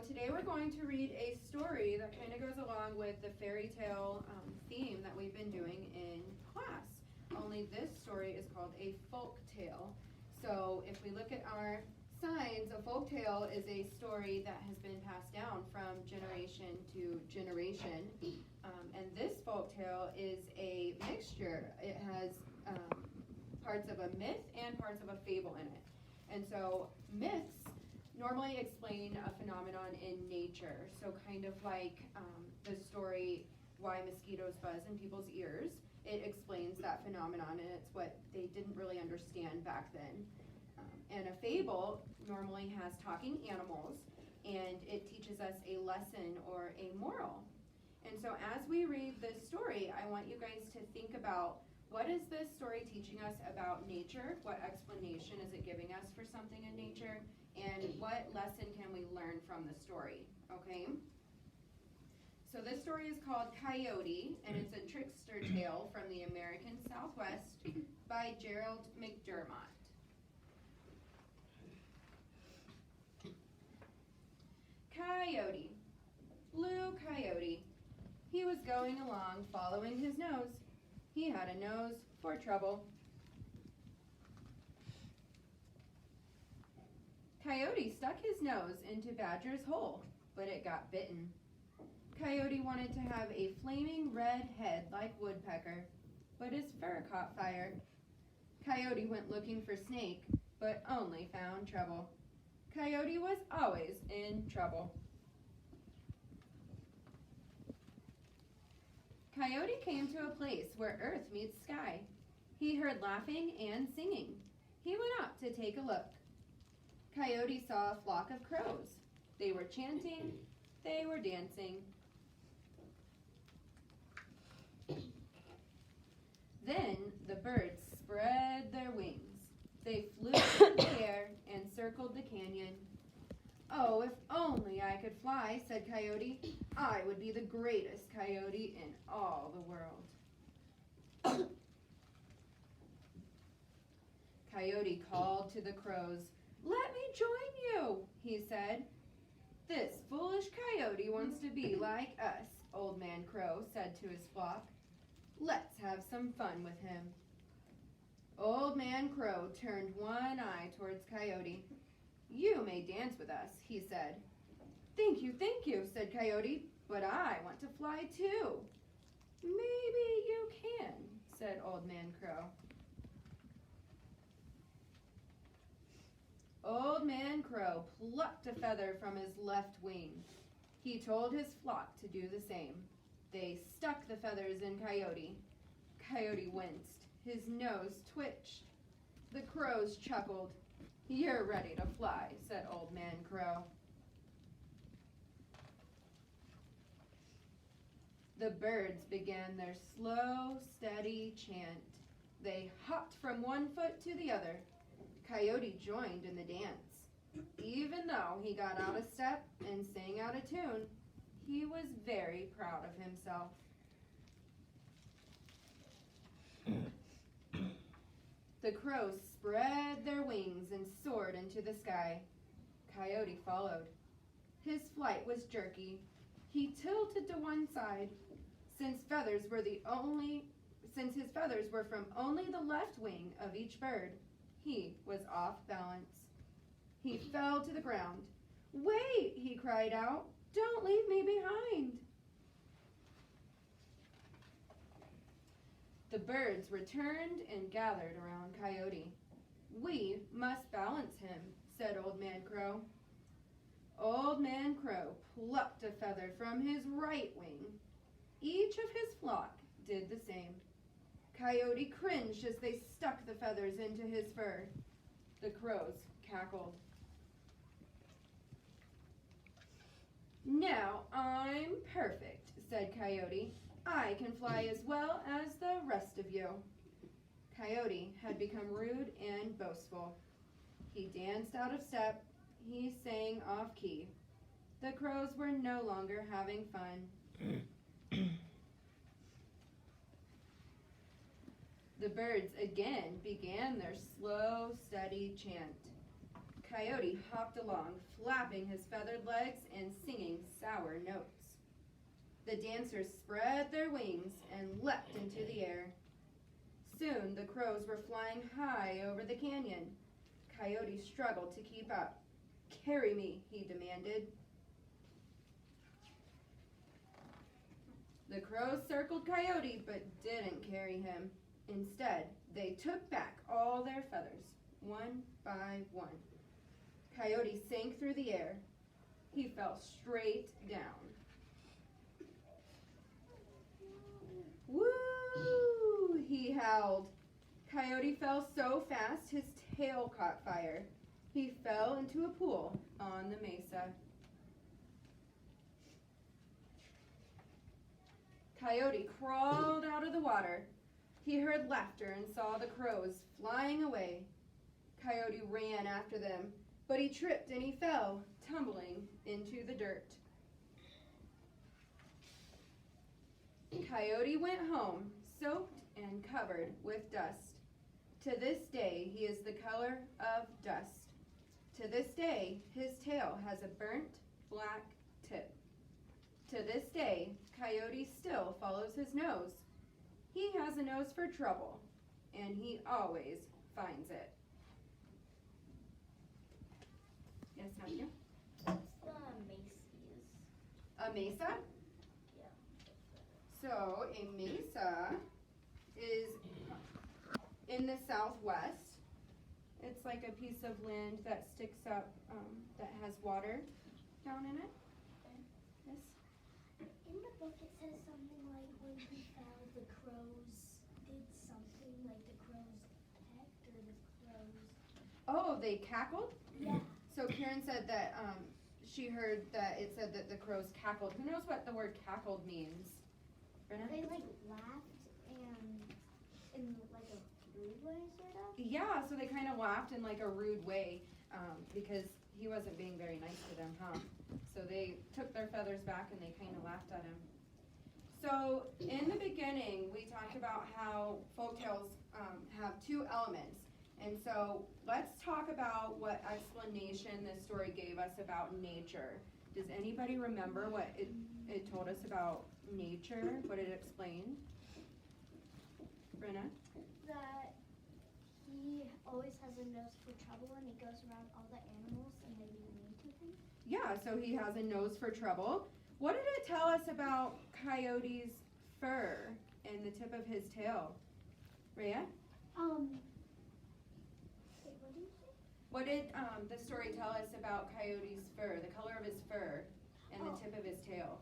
today we're going to read a story that kind of goes along with the fairy tale theme that we've been doing in class. Only this story is called a folk tale. So if we look at our signs, a folk tale is a story that has been passed down from generation to generation. And this folk tale is a mixture. It has parts of a myth and parts of a fable in it. And so myths normally explain a phenomenon in nature. So kind of like the story Why Mosquitoes Buzz in People's Ears. It explains that phenomenon, and it's what they didn't really understand back then. And a fable normally has talking animals, and it teaches us a lesson or a moral. And so as we read this story, I want you guys to think about, what is this story teaching us about nature? What explanation is it giving us for something in nature? And what lesson can we learn from the story? Okay? So this story is called Coyote, and it's a trickster tale from the American Southwest by Gerald McDermott. Coyote. Blue Coyote. He was going along following his nose. He had a nose for trouble. Coyote stuck his nose into Badger's hole, but it got bitten. Coyote wanted to have a flaming red head like Woodpecker, but his fur caught fire. Coyote went looking for Snake, but only found trouble. Coyote was always in trouble. Coyote came to a place where earth meets sky. He heard laughing and singing. He went up to take a look. Coyote saw a flock of crows. They were chanting, they were dancing. Then the birds spread their wings. They flew through the air and circled the canyon. Oh, if only I could fly, said Coyote. I would be the greatest coyote in all the world. Coyote called to the crows. Let me join you, he said. This foolish coyote wants to be like us, Old Man Crow said to his flock. Let's have some fun with him. Old Man Crow turned one eye towards Coyote. You may dance with us, he said. Thank you, said Coyote, but I want to fly too. Maybe you can, said Old Man Crow. Old Man Crow plucked a feather from his left wing. He told his flock to do the same. They stuck the feathers in Coyote. Coyote winced. His nose twitched. The crows chuckled. You're ready to fly, said Old Man Crow. The birds began their slow, steady chant. They hopped from one foot to the other. Coyote joined in the dance. Even though he got out of step and sang out of tune, he was very proud of himself. The crows spread their wings and soared into the sky. Coyote followed. His flight was jerky. He tilted to one side. Since his feathers were from only the left wing of each bird, he was off balance. He fell to the ground. Wait, he cried out. Don't leave me behind. The birds returned and gathered around Coyote. We must balance him, said Old Man Crow. Old Man Crow plucked a feather from his right wing. Each of his flock did the same. Coyote cringed as they stuck the feathers into his fur. The crows cackled. Now I'm perfect, said Coyote. I can fly as well as the rest of you. Coyote had become rude and boastful. He danced out of step. He sang off key. The crows were no longer having fun. The birds again began their slow, steady chant. Coyote hopped along, flapping his feathered legs and singing sour notes. The dancers spread their wings and leapt into the air. Soon the crows were flying high over the canyon. Coyote struggled to keep up. "Carry me," he demanded. The crows circled Coyote but didn't carry him. Instead, they took back all their feathers, one by one. Coyote sank through the air. He fell straight down. "Woo!" he howled. Coyote fell so fast his tail caught fire. He fell into a pool on the mesa. Coyote crawled out of the water. He heard laughter and saw the crows flying away. Coyote ran after them, but he tripped and he fell, tumbling into the dirt. Coyote went home, soaked and covered with dust. To this day, he is the color of dust. To this day, his tail has a burnt black tip. To this day, Coyote still follows his nose. He has a nose for trouble, and he always finds it. Yes, Matthew? What's the Macy's? A mesa? Yeah. So, a mesa is in the southwest. It's like a piece of land that sticks up, that has water down in it. Yes? In the book it says something like when he fell, the crows did something, like the crows pecked or the crows. Oh, they cackled? Yeah. So Karen said that she heard that it said that the crows cackled. Who knows what the word cackled means? Brenna? They like laughed and in like a rude way, sort of. Yeah, so they kind of laughed in like a rude way because he wasn't being very nice to them, huh? So they took their feathers back and they kind of laughed at him. So in the beginning, we talked about how folktales have two elements. And so let's talk about what explanation this story gave us about nature. Does anybody remember what it told us about nature? What it explained? Brenna? That he always has a nose for trouble and he goes around all the animals and they be mean to him. Yeah, so he has a nose for trouble. What did it tell us about Coyote's fur and the tip of his tail? Rhea? Wait, what did you say? What did the story tell us about Coyote's fur, the color of his fur and the tip of his tail?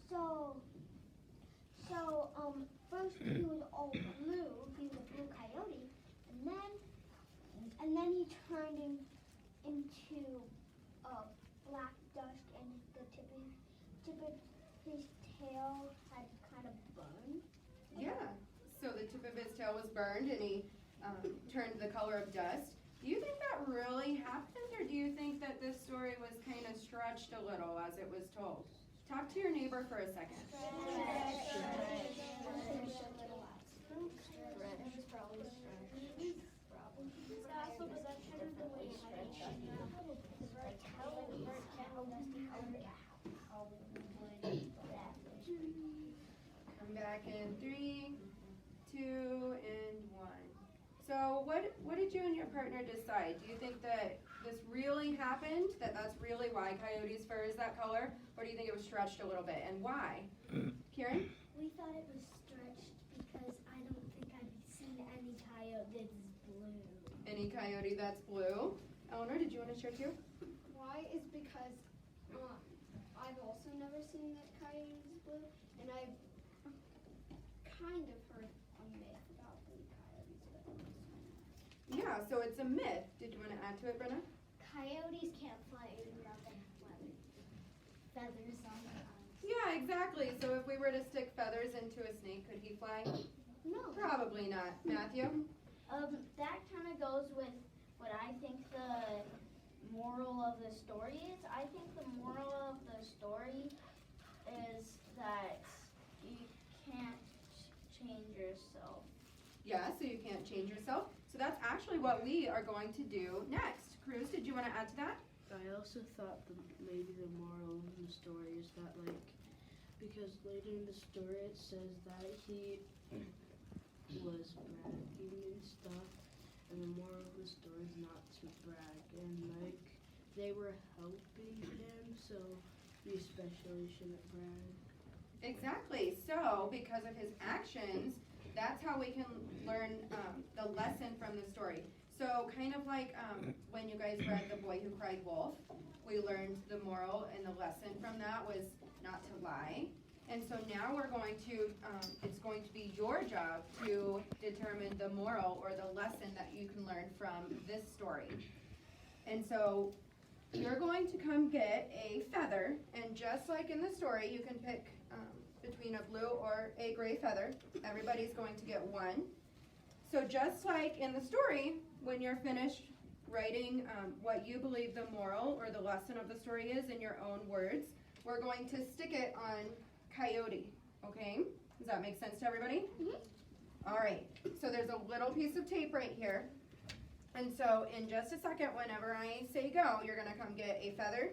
So, first he was all blue, he was a blue coyote, and then he turned into black dust, and the tip of his tail had kind of burned. Yeah, so the tip of his tail was burned and he turned the color of dust. Do you think that really happened, or do you think that this story was kind of stretched a little as it was told? Talk to your neighbor for a second. Come back in 3, 2, and 1. So what did you and your partner decide? Do you think that this really happened, that that's really why Coyote's fur is that color? Or do you think it was stretched a little bit, and why? Kieran? We thought it was stretched because I don't think I've seen any coyote that's blue. Any coyote that's blue? Eleanor, did you want to share too? Why is because I've also never seen that coyote is blue, and I've kind of heard a myth about blue coyotes, but Yeah, so it's a myth. Did you want to add to it, Brenna? Coyotes can't fly without them having feathers on their eyes. Yeah, exactly. So if we were to stick feathers into a snake, could he fly? No. Probably not. Matthew? That kind of goes with what I think the moral of the story is. I think the moral of the story is that you can't change yourself. Yeah, so you can't change yourself. So that's actually what we are going to do next. Cruz, did you want to add to that? I also thought maybe the moral of the story is that, like, because later in the story it says that he was bragging and stuff, and the moral of the story is not to brag, and like they were helping him, so you especially shouldn't brag. Exactly. So, because of his actions, that's how we can learn the lesson from the story. So, kind of like when you guys read The Boy Who Cried Wolf, we learned the moral and the lesson from that was not to lie. And so now we're going to, it's going to be your job to determine the moral or the lesson that you can learn from this story. And so you're going to come get a feather, and just like in the story, you can pick between a blue or a gray feather. Everybody's going to get one. So just like in the story, when you're finished writing what you believe the moral or the lesson of the story is in your own words, we're going to stick it on Coyote, okay? Does that make sense to everybody? Mm-hmm. All right, so there's a little piece of tape right here. And so in just a second, whenever I say go, you're gonna come get a feather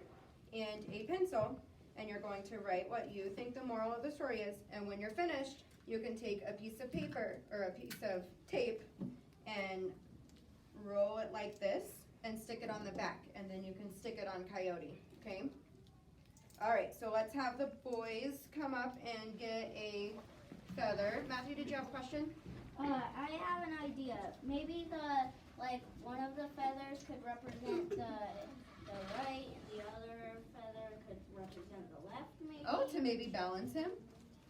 and a pencil, and you're going to write what you think the moral of the story is. And when you're finished, you can take a piece of paper or a piece of tape and roll it like this and stick it on the back, and then you can stick it on Coyote, okay? All right, so let's have the boys come up and get a feather. Matthew, did you have a question? I have an idea. Maybe one of the feathers could represent the right, and the other feather could represent the left, maybe? Oh, to maybe balance him,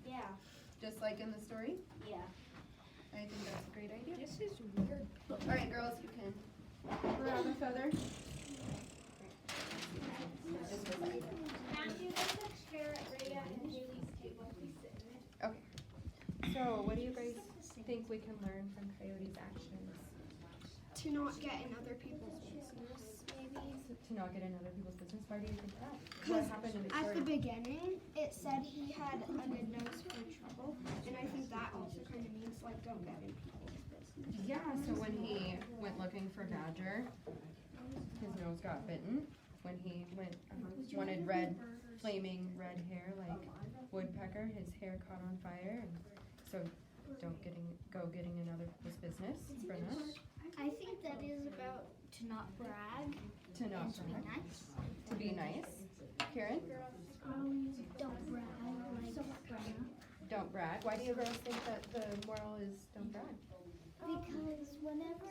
Yeah, just like in the story? yeah. I think that's a great idea. This is weird. All right, girls, you can grab a feather. Matthew, there's a chair at Rhea and Haley's table. Please sit in it. So what do you guys think we can learn from Coyote's actions? To not get in other people's business, maybe. To not get in other people's business? Why do you think that? What Because happened in the at the story? beginning, it said he had a good nose for trouble, and I think that also kind of means like don't get in people's business. Yeah, so when he went looking for Badger, his nose got bitten. When he wanted flaming red hair like Woodpecker, his hair caught on fire. And so don't go getting in other people's business for that. I think that is about to not brag To not and to be brag. nice. To be nice. Karen? Don't brag like Brenna. Don't brag. Why do you girls think that the moral is don't brag? Because whenever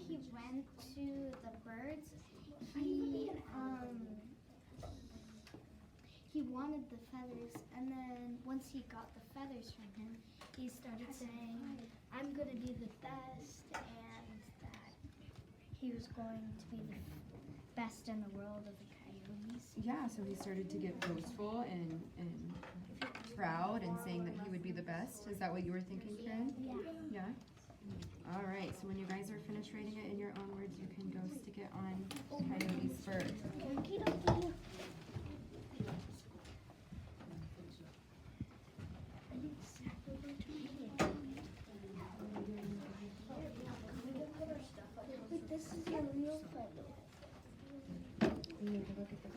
he went to the birds, he wanted the feathers, and then once he got the feathers from him, he started saying, "I'm gonna be the best," and that he was going to be the best in the world of the coyotes. Yeah, so he started to get boastful and proud and saying that he would be the best. Is that what you were thinking, Karen? Yeah. Yeah? All right, so when you guys are finished writing it in your own words, you can go stick it on Coyote's fur. Okie dokie. Wait, this is a real feather. You need to look at the